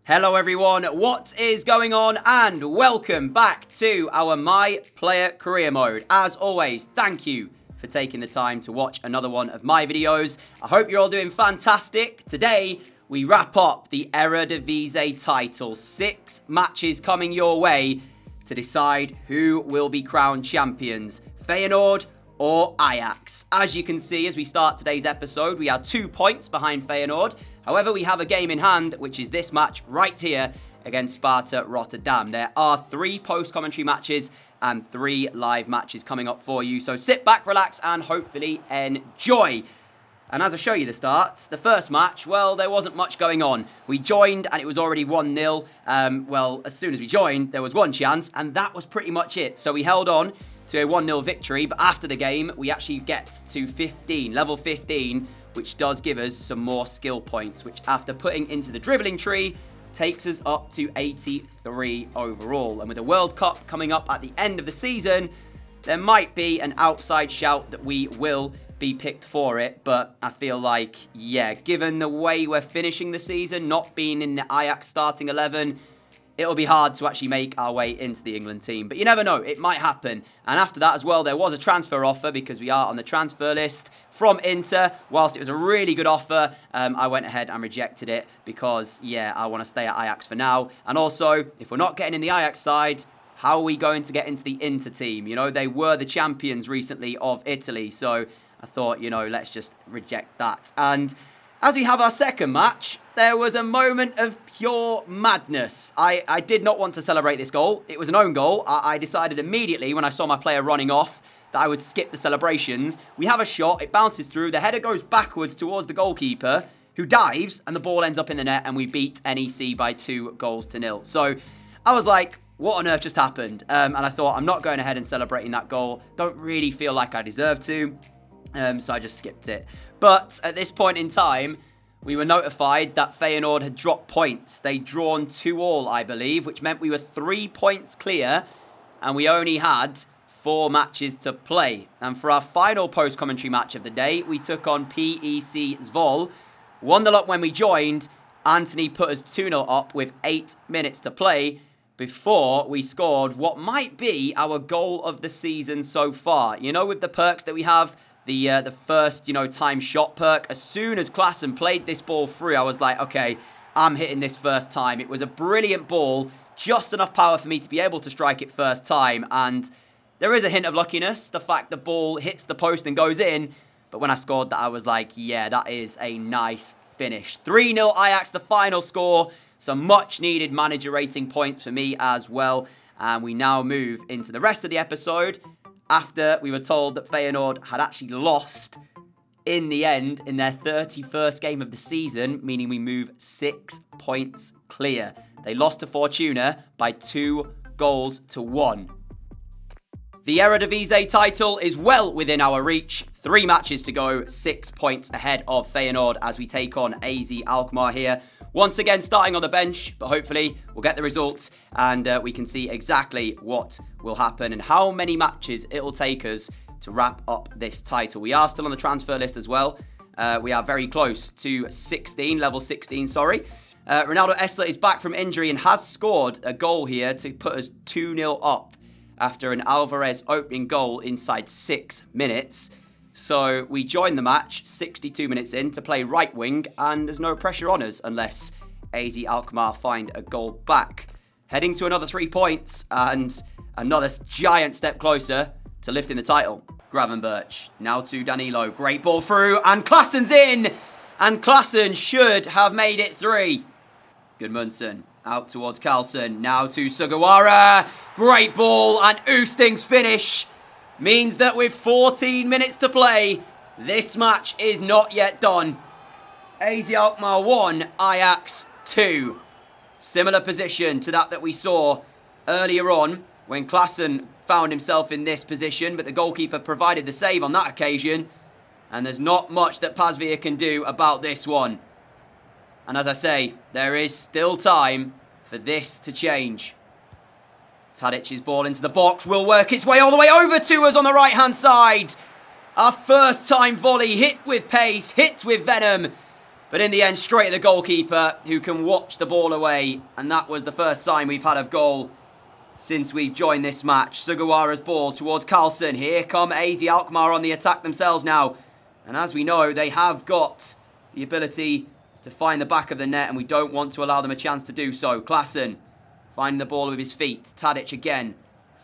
Hello everyone, what is going on and welcome back to our My Player Career Mode. As always, thank you for taking the time to watch another one of my videos. I hope you're all doing fantastic. Today, we wrap up the Eredivisie title. 6 matches coming your way to decide who will be crowned champions, Feyenoord or Ajax. As you can see, as we start today's episode, we are 2 points behind Feyenoord. However, we have a game in hand, which is this match right here against Sparta Rotterdam. There are 3 post-commentary matches and 3 live matches coming up for you. So sit back, relax, and hopefully enjoy. And as I show you the starts, the first match, well, there wasn't much going on. We joined and it was already 1-0. Well, as soon as we joined, there was 1 chance, and that was pretty much it. So we held on to a 1-0 victory, but after the game, we actually get to 15, level 15, which does give us some more skill points, which after putting into the dribbling tree, takes us up to 83 overall. And with the World Cup coming up at the end of the season, there might be an outside shout that we will be picked for it, but I feel like, yeah, given the way we're finishing the season, not being in the Ajax starting 11, it'll be hard to actually make our way into the England team. But you never know, it might happen. And after that as well, there was a transfer offer because we are on the transfer list from Inter. Whilst it was a really good offer, I went ahead and rejected it because, yeah, I want to stay at Ajax for now. And also, if we're not getting in the Ajax side, how are we going to get into the Inter team? You know, they were the champions recently of Italy. So I thought, you know, let's just reject that. And as we have our second match, there was a moment of pure madness. I did not want to celebrate this goal. It was an own goal. I decided immediately when I saw my player running off that I would skip the celebrations. We have a shot. It bounces through. The header goes backwards towards the goalkeeper, who dives, and the ball ends up in the net, and we beat NEC by 2-0. So I was like, what on earth just happened? And I thought, I'm not going ahead and celebrating that goal. Don't really feel like I deserve to. So I just skipped it. But at this point in time, we were notified that Feyenoord had dropped points. They'd drawn 2-2, I believe, which meant we were 3 points clear, and we only had 4 matches to play. And for our final post-commentary match of the day, we took on PEC Zwolle. 1-0 up when we joined. Anthony put us 2-0 up with 8 minutes to play before we scored what might be our goal of the season so far. You know, with the perks that we have, the first, time shot perk. As soon as Klaassen played this ball through, I was like, okay, I'm hitting this first time. It was a brilliant ball, just enough power for me to be able to strike it first time. And there is a hint of luckiness, the fact the ball hits the post and goes in. But when I scored that, I was like, yeah, that is a nice finish. 3-0 Ajax, the final score. Some much needed manager rating points for me as well. And we now move into the rest of the episode, after we were told that Feyenoord had actually lost in the end in their 31st game of the season, meaning we move 6 points clear. They lost to Fortuna by 2-1. The Eredivisie title is well within our reach. 3 matches to go, 6 points ahead of Feyenoord as we take on AZ Alkmaar here. Once again, starting on the bench, but hopefully we'll get the results and we can see exactly what will happen and how many matches it'll take us to wrap up this title. We are still on the transfer list as well. We are very close to level 16, sorry. Ronaldo Esler is back from injury and has scored a goal here to put us 2-0 up after an Alvarez opening goal inside 6 minutes. So we join the match 62 minutes in to play right wing, and there's no pressure on us unless AZ Alkmaar find a goal back. Heading to another 3 points and another giant step closer to lifting the title. Gravenberch now to Danilo. Great ball through, and Klaassen's in! And Klaassen should have made it 3. Gudmundsson out towards Carlson. Now to Sugawara. Great ball, and Oosting's finish means that with 14 minutes to play, this match is not yet done. AZ Alkmaar 1, Ajax 2. Similar position to that we saw earlier on when Klaassen found himself in this position, but the goalkeeper provided the save on that occasion. And there's not much that Pasveer can do about this one. And as I say, there is still time for this to change. Tadic's ball into the box will work its way all the way over to us on the right-hand side. Our first time volley, hit with pace, hit with venom. But in the end, straight at the goalkeeper, who can watch the ball away. And that was the first sign we've had of goal since we've joined this match. Sugawara's ball towards Carlson. Here come AZ Alkmaar on the attack themselves now. And as we know, they have got the ability to find the back of the net, and we don't want to allow them a chance to do so. Klaassen finding the ball with his feet. Tadic again.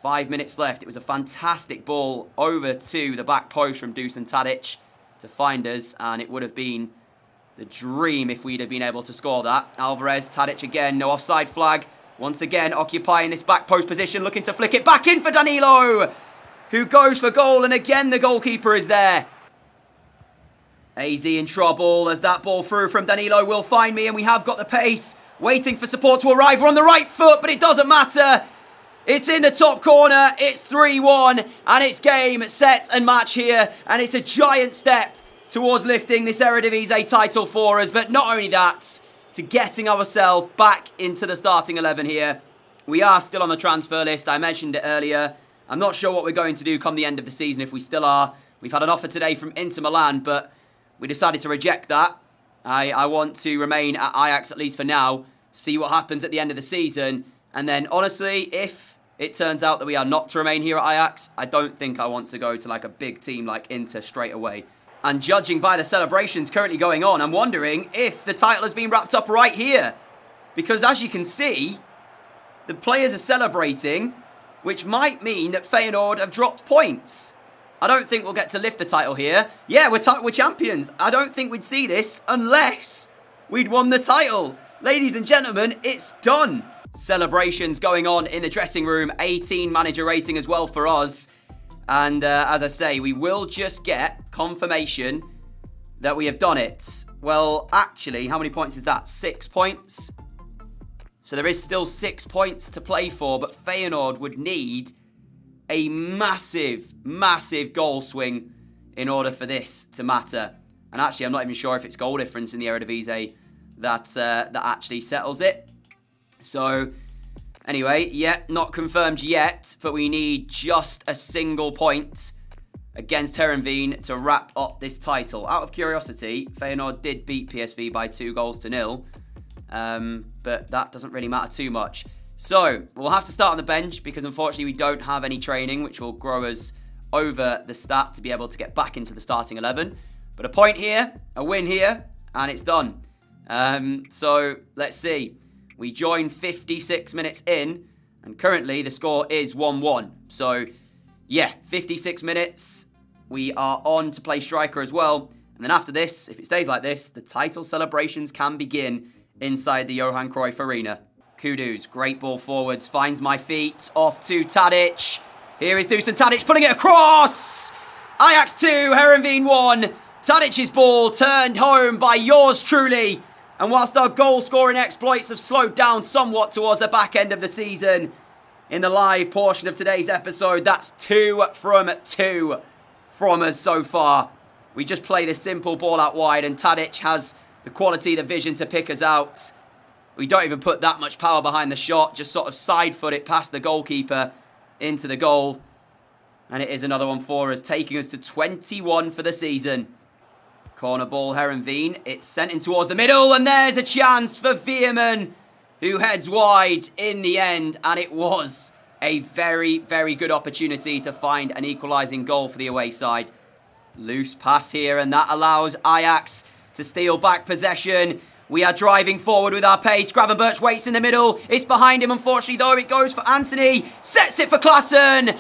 5 minutes left. It was a fantastic ball over to the back post from Dusan Tadic to find us, and it would have been the dream if we'd have been able to score that. Alvarez, Tadic again, no offside flag. Once again, occupying this back post position, looking to flick it back in for Danilo, who goes for goal, and again the goalkeeper is there. AZ in trouble as that ball through from Danilo will find me, and we have got the pace, waiting for support to arrive. We're on the right foot, but it doesn't matter. It's in the top corner, it's 3-1, and it's game, set and match here, and it's a giant step towards lifting this Eredivisie title for us. But not only that, to getting ourselves back into the starting 11 here. We are still on the transfer list, I mentioned it earlier. I'm not sure what we're going to do come the end of the season if we still are. We've had an offer today from Inter Milan, but we decided to reject that. I want to remain at Ajax at least for now, see what happens at the end of the season. And then, honestly, if it turns out that we are not to remain here at Ajax, I don't think I want to go to like a big team like Inter straight away. And judging by the celebrations currently going on, I'm wondering if the title has been wrapped up right here. Because as you can see, the players are celebrating, which might mean that Feyenoord have dropped points. I don't think we'll get to lift the title here. Yeah, we're champions. I don't think we'd see this unless we'd won the title. Ladies and gentlemen, it's done. Celebrations going on in the dressing room. 18 manager rating as well for us. And as I say, we will just get confirmation that we have done it. Well, actually, how many points is that? 6 points. So there is still 6 points to play for, but Feyenoord would need a massive, massive goal swing in order for this to matter. And actually, I'm not even sure if it's goal difference in the Eredivisie that actually settles it. So, anyway, yeah, not confirmed yet, but we need just a single point against Heerenveen to wrap up this title. Out of curiosity, Feyenoord did beat PSV by 2-0, but that doesn't really matter too much. So, we'll have to start on the bench because unfortunately we don't have any training, which will grow us over the stat to be able to get back into the starting 11. But a point here, a win here, and it's done. So, let's see. We join 56 minutes in, and currently the score is 1-1. So, yeah, 56 minutes. We are on to play striker as well. And then after this, if it stays like this, the title celebrations can begin inside the Johan Cruyff Arena. Kudus, great ball forwards, finds my feet, off to Tadic. Here is Dusan Tadic pulling it across. Ajax 2, Heerenveen 1. Tadic's ball turned home by yours truly. And whilst our goal-scoring exploits have slowed down somewhat towards the back end of the season, in the live portion of today's episode, that's 2 from 2 from us so far. We just play this simple ball out wide, and Tadic has the quality, the vision to pick us out. We don't even put that much power behind the shot, just sort of side foot it past the goalkeeper into the goal. And it is another one for us, taking us to 21 for the season. Corner ball, Heerenveen. It's sent in towards the middle, and there's a chance for Veerman, who heads wide in the end. And it was a very, very good opportunity to find an equalising goal for the away side. Loose pass here, and that allows Ajax to steal back possession. We are driving forward with our pace. Gravenberch waits in the middle. It's behind him, unfortunately, though. It goes for Anthony. Sets it for Klaassen.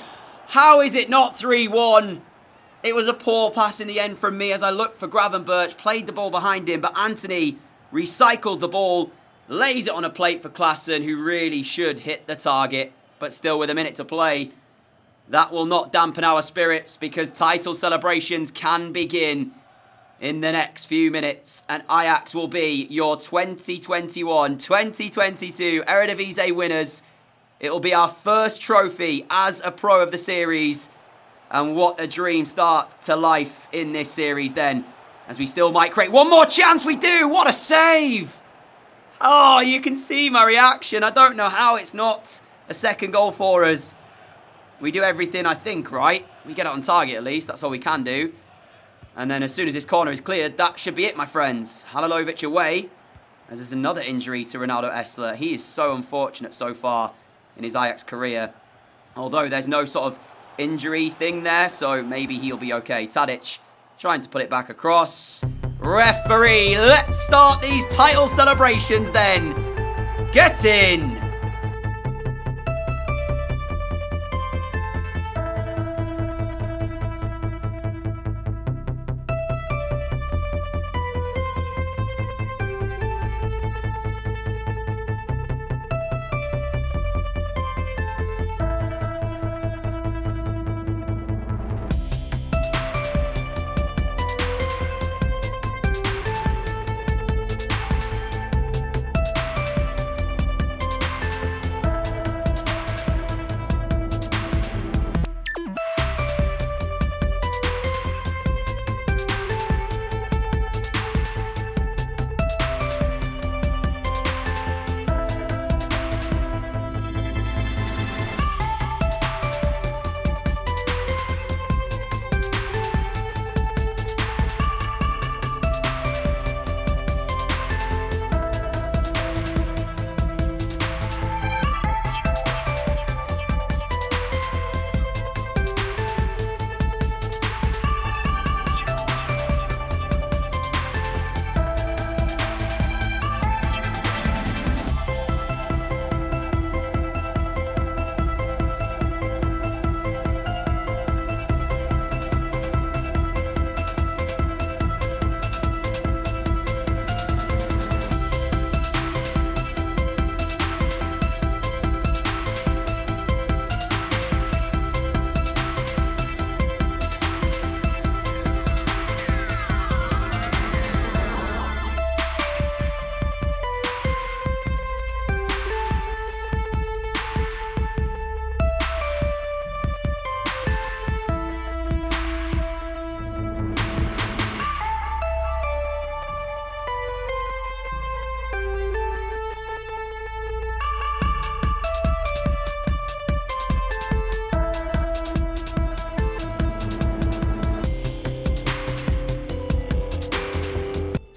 How is it not 3-1? It was a poor pass in the end from me as I looked for Gravenberch. Played the ball behind him, but Anthony recycles the ball. Lays it on a plate for Klaassen, who really should hit the target. But still with a minute to play, that will not dampen our spirits because title celebrations can begin in the next few minutes, and Ajax will be your 2021-2022 Eredivisie winners. It will be our first trophy as a pro of the series, and what a dream start to life in this series then, as we still might create one more chance. We do. What a save! Oh, you can see my reaction. I don't know how it's not a second goal for us. We do everything, I think, right? We get it on target at least. That's all we can do. And then as soon as this corner is cleared, that should be it, my friends. Halilovic away. As there's another injury to Ronaldo Essler. He is so unfortunate so far in his Ajax career. Although there's no sort of injury thing there, so maybe he'll be okay. Tadic trying to put it back across. Referee, let's start these title celebrations then. Get in.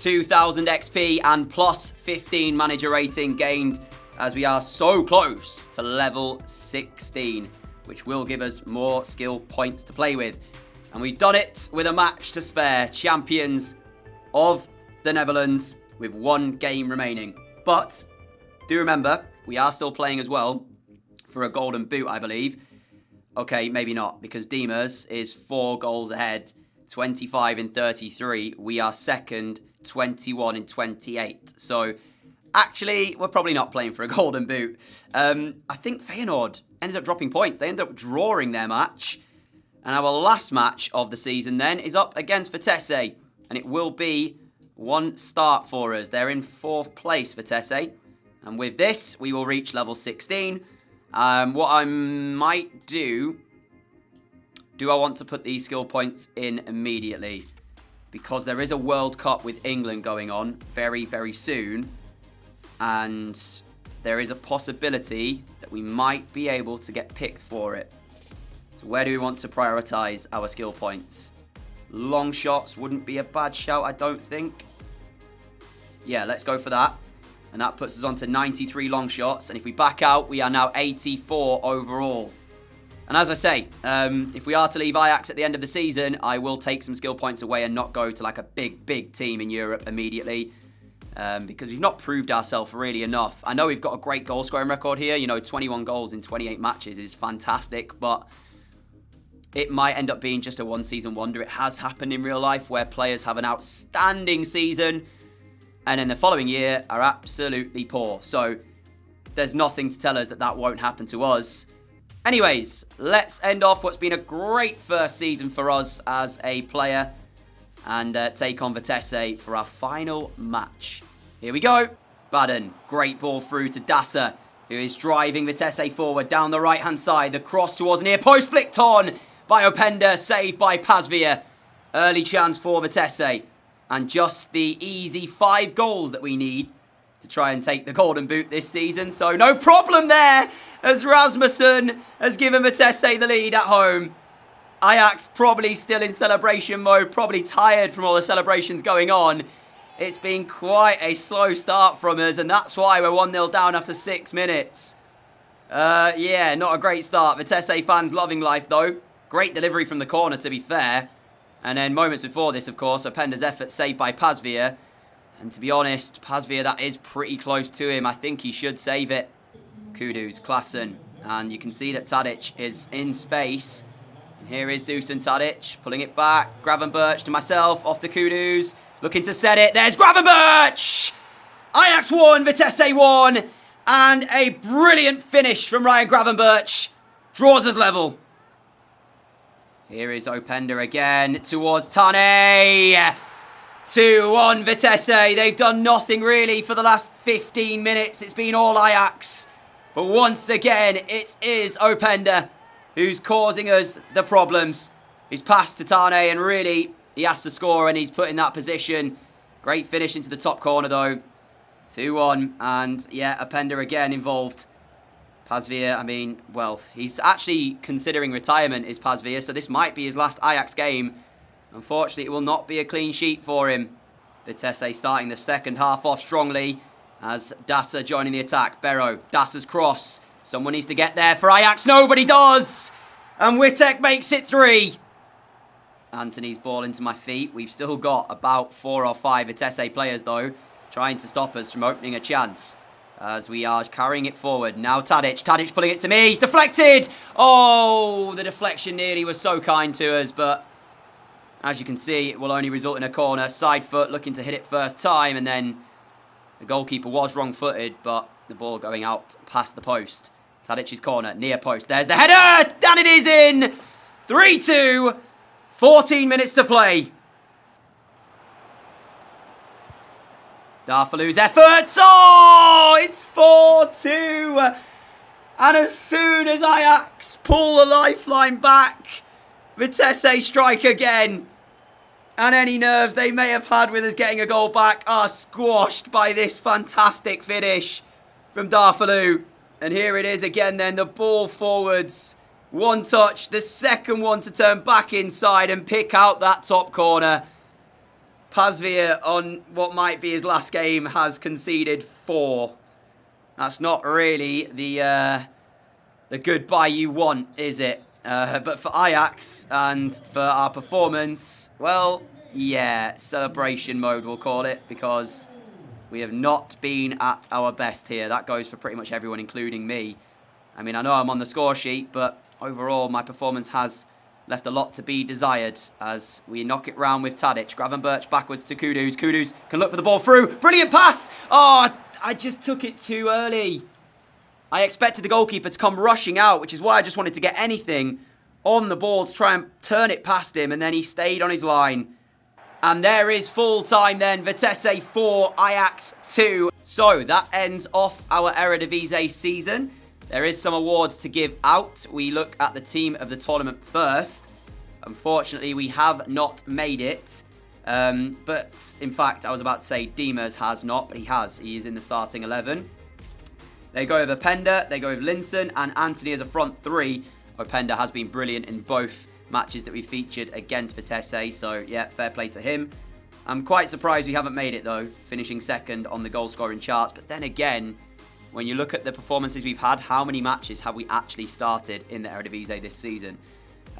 2,000 XP and plus 15 manager rating gained, as we are so close to level 16, which will give us more skill points to play with. And we've done it with a match to spare. Champions of the Netherlands with 1 game remaining. But do remember, we are still playing as well for a golden boot, I believe. Okay, maybe not, because Diemers is 4 goals ahead, 25 in 33. We are second, 21 in 28. So actually, we're probably not playing for a golden boot. I think Feyenoord ended up dropping points. They ended up drawing their match. And our last match of the season then is up against Vitesse. And it will be 1 start for us. They're in 4th place, Vitesse. And with this, we will reach level 16. What I might do I want to put these skill points in immediately? Because there is a World Cup with England going on very, very soon. And there is a possibility that we might be able to get picked for it. So where do we want to prioritize our skill points? Long shots wouldn't be a bad shout, I don't think. Yeah, let's go for that. And that puts us on to 93 long shots. And if we back out, we are now 84 overall. And as I say, if we are to leave Ajax at the end of the season, I will take some skill points away and not go to like a big, big team in Europe immediately. Because we've not proved ourselves really enough. I know we've got a great goal scoring record here. You know, 21 goals in 28 matches is fantastic. But it might end up being just a one-season wonder. It has happened in real life where players have an outstanding season and then the following year are absolutely poor. So there's nothing to tell us that that won't happen to us. Anyways, let's end off what's been a great first season for us as a player and take on Vitesse for our final match. Here we go. Baden, great ball through to Dasa, who is driving Vitesse forward down the right-hand side. The cross towards near post, flicked on by Openda, saved by Pasveer. Early chance for Vitesse. And just the easy 5 goals that we need to try and take the golden boot this season. So no problem there as Rasmussen has given Vitesse the lead at home. Ajax probably still in celebration mode, probably tired from all the celebrations going on. It's been quite a slow start from us, and that's why we're 1-0 down after 6 minutes. Yeah, not a great start. Vitesse fans loving life, though. Great delivery from the corner, to be fair. And then moments before this, of course, Openda's effort saved by Pasveer. And to be honest, Pasveer, that is pretty close to him. I think he should save it. Kudus, Klaassen. And you can see that Tadic is in space. And here is Dusan Tadic, pulling it back. Gravenberch to myself, off to Kudus. Looking to set it. There's Gravenberch! Ajax 1, Vitesse 1. And a brilliant finish from Ryan Gravenberch. Draws us level. Here is Openda again towards Tane. 2-1 Vitesse. They've done nothing really for the last 15 minutes. It's been all Ajax. But once again, it is Openda who's causing us the problems. He's passed to Tane and really he has to score and he's put in that position. Great finish into the top corner though. 2-1 and yeah, Openda again involved. Pasveer, I mean, well, he's actually considering retirement, is Pasveer, so this might be his last Ajax game. Unfortunately, it will not be a clean sheet for him. Vitesse starting the second half off strongly as Dasa joining the attack. Berro, Dasa's cross. Someone needs to get there for Ajax. Nobody does! And Wittek makes it 3. Anthony's ball into my feet. We've still got about 4 or 5 Vitesse players, though, trying to stop us from opening a chance. As we are carrying it forward. Now Tadic. Tadic pulling it to me. Deflected! Oh, the deflection nearly was so kind to us, but as you can see, it will only result in a corner. Side foot looking to hit it first time, and then the goalkeeper was wrong-footed, but the ball going out past the post. Tadic's corner, near post. There's the header! And it is in! 3-2. 14 minutes to play. Darfalu's efforts. Oh, it's 4-2. And as soon as Ajax pull the lifeline back, Vitesse strike again. And any nerves they may have had with us getting a goal back are squashed by this fantastic finish from Darfalu. And here it is again then, the ball forwards. One touch, the second one to turn back inside and pick out that top corner. Pasveer, on what might be his last game, has conceded 4. That's not really the goodbye you want, is it? But for Ajax and for our performance, well, yeah, celebration mode we'll call it, because we have not been at our best here. That goes for pretty much everyone, including me. I mean, I know I'm on the score sheet, but overall my performance has left a lot to be desired as we knock it round with Tadic. Gravenberch backwards to Kudus. Kudus can look for the ball through. Brilliant pass! Oh, I just took it too early. I expected the goalkeeper to come rushing out, which is why I just wanted to get anything on the ball to try and turn it past him, and then he stayed on his line. And there is full time then. Vitesse 4, Ajax 2. So that ends off our Eredivisie season. There is some awards to give out. We look at the team of the tournament first. Unfortunately, we have not made it. But, in fact, I was about to say Diemers has not, but he has. He is in the starting 11. They go with Openda, they go with Linson, and Anthony as a front 3. Openda has been brilliant in both matches that we featured against Vitesse. So, yeah, fair play to him. I'm quite surprised we haven't made it, though, finishing second on the goal-scoring charts. But then again, when you look at the performances we've had, how many matches have we actually started in the Eredivisie this season?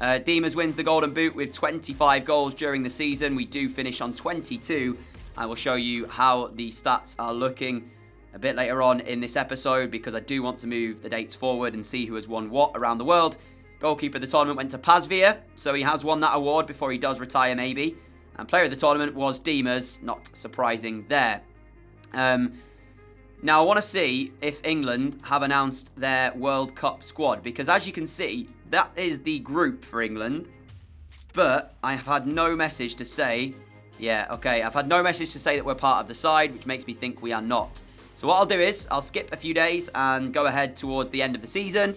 Diemers wins the Golden Boot with 25 goals during the season. We do finish on 22. I will show you how the stats are looking a bit later on in this episode, because I do want to move the dates forward and see who has won what around the world. Goalkeeper of the tournament went to Pasveer, so he has won that award before he does retire maybe. And player of the tournament was Diemers, not surprising there. Now, I want to see if England have announced their World Cup squad, because as you can see, that is the group for England. But I have had no message to say, I've had no message to say that we're part of the side, which makes me think we are not. So what I'll do is, I'll skip a few days and go ahead towards the end of the season,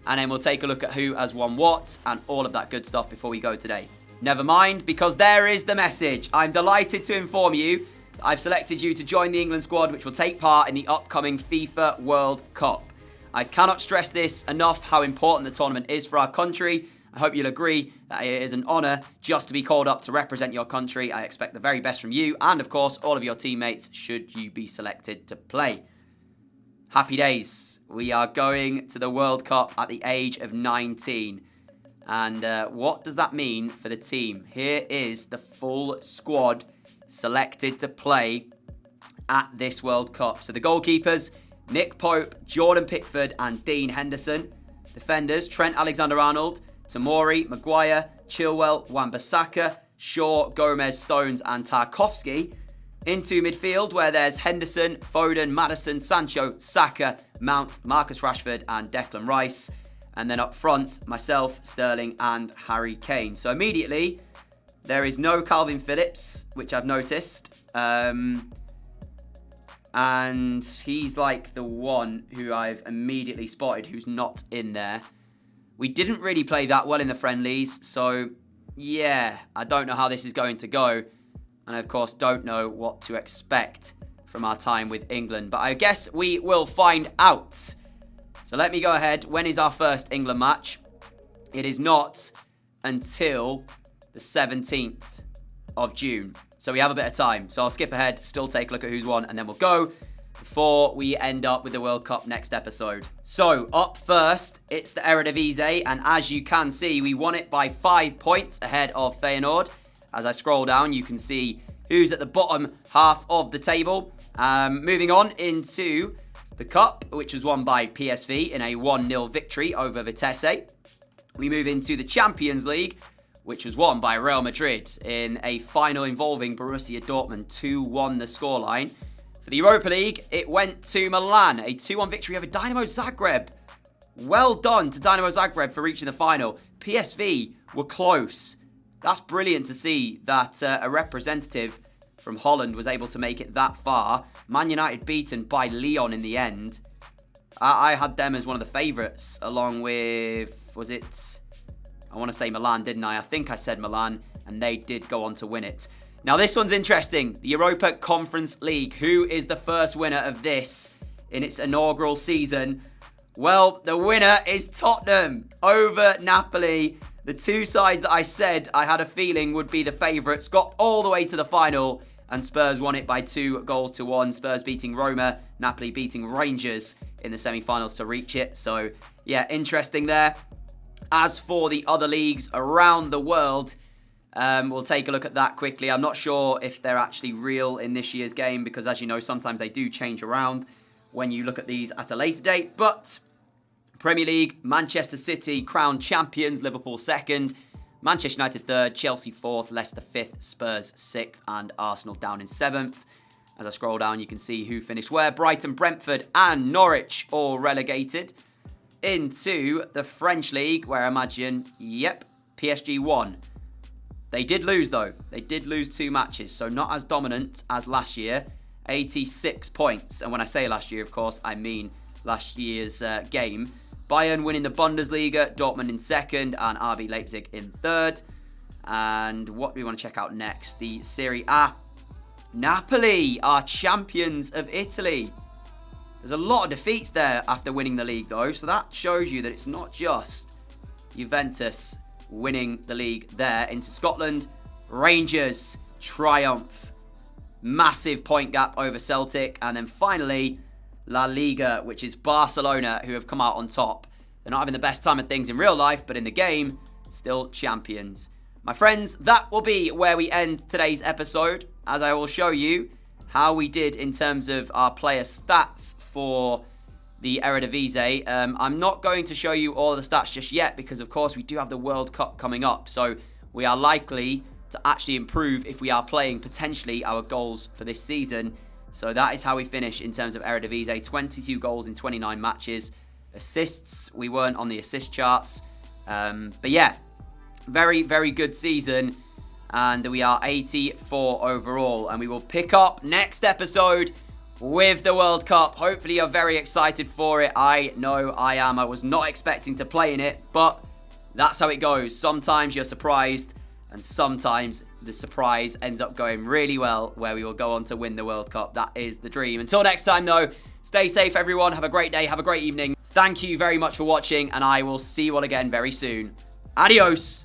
and then we'll take a look at who has won what and all of that good stuff before we go today. Never mind, because there is the message. I'm delighted to inform you I've selected you to join the England squad, which will take part in the upcoming FIFA World Cup. I cannot stress this enough, how important the tournament is for our country, I hope you'll agree that it is an honour just to be called up to represent your country. I expect the very best from you and, of course, all of your teammates should you be selected to play. Happy days. We are going to the World Cup at the age of 19. And what does that mean for the team? Here is the full squad selected to play at this World Cup. So the goalkeepers, Nick Pope, Jordan Pickford and Dean Henderson. Defenders, Trent Alexander-Arnold, Tomori, Maguire, Chilwell, Wan-Bissaka, Shaw, Gomez, Stones and Tarkowski. Into midfield where there's Henderson, Foden, Maddison, Sancho, Saka, Mount, Marcus Rashford and Declan Rice. And then up front, myself, Sterling and Harry Kane. So immediately, there is no Calvin Phillips, which I've noticed. And he's like the one who I've immediately spotted who's not in there. We didn't really play that well in the friendlies. So, yeah, I don't know how this is going to go. And I, of course, don't know what to expect from our time with England. But I guess we will find out. So let me go ahead. When is our first England match? It is not until the 17th of June. So we have a bit of time. So I'll skip ahead, still take a look at who's won, and then we'll go before we end up with the World Cup next episode. So up first, it's the Eredivisie. And as you can see, we won it by 5 points ahead of Feyenoord. As I scroll down, you can see who's at the bottom half of the table. Moving on into the Cup, which was won by PSV in a 1-0 victory over Vitesse. We move into the Champions League, which was won by Real Madrid in a final involving Borussia Dortmund, 2-1 the scoreline. For the Europa League, it went to Milan, a 2-1 victory over Dynamo Zagreb. Well done to Dynamo Zagreb for reaching the final. PSV were close. That's brilliant to see that a representative from Holland was able to make it that far. Man United beaten by Lyon in the end. I had them as one of the favourites, along with, was it, I want to say Milan, didn't I? I think I said Milan, and they did go on to win it. Now this one's interesting. The Europa Conference League. Who is the first winner of this in its inaugural season? Well, the winner is Tottenham over Napoli. The two sides that I said I had a feeling would be the favourites got all the way to the final, and Spurs won it by 2-1. Spurs beating Roma, Napoli beating Rangers in the semi-finals to reach it. So, yeah, interesting there. As for the other leagues around the world, we'll take a look at that quickly. I'm not sure if they're actually real in this year's game because, as you know, sometimes they do change around when you look at these at a later date. But Premier League, Manchester City crowned champions, Liverpool second, Manchester United third, Chelsea fourth, Leicester fifth, Spurs sixth, and Arsenal down in seventh. As I scroll down, you can see who finished where. Brighton, Brentford, and Norwich all relegated into the French League, where I imagine, yep, PSG won. They did lose, though. They did lose 2 matches, so not as dominant as last year. 86 points. And when I say last year, of course, I mean last year's game. Bayern winning the Bundesliga, Dortmund in second, and RB Leipzig in third. And what do we want to check out next? The Serie A. Napoli are champions of Italy. There's a lot of defeats there after winning the league, though. So that shows you that it's not just Juventus winning the league there. Into Scotland, Rangers triumph. Massive point gap over Celtic. And then finally, La Liga, which is Barcelona, who have come out on top. They're not having the best time of things in real life, but in the game, still champions. My friends, that will be where we end today's episode, as I will show you how we did in terms of our player stats for the Eredivisie. I'm not going to show you all of the stats just yet because, of course, we do have the World Cup coming up. So we are likely to actually improve if we are playing potentially our goals for this season. So that is how we finish in terms of Eredivisie. 22 goals in 29 matches. Assists, we weren't on the assist charts. But yeah, very, very good season. And we are 84 overall. And we will pick up next episode with the World Cup. Hopefully you're very excited for it. I know I am. I was not expecting to play in it. But that's how it goes. Sometimes you're surprised. And sometimes the surprise ends up going really well, where we will go on to win the World Cup. That is the dream. Until next time, though, stay safe, everyone. Have a great day. Have a great evening. Thank you very much for watching, and I will see you all again very soon. Adios.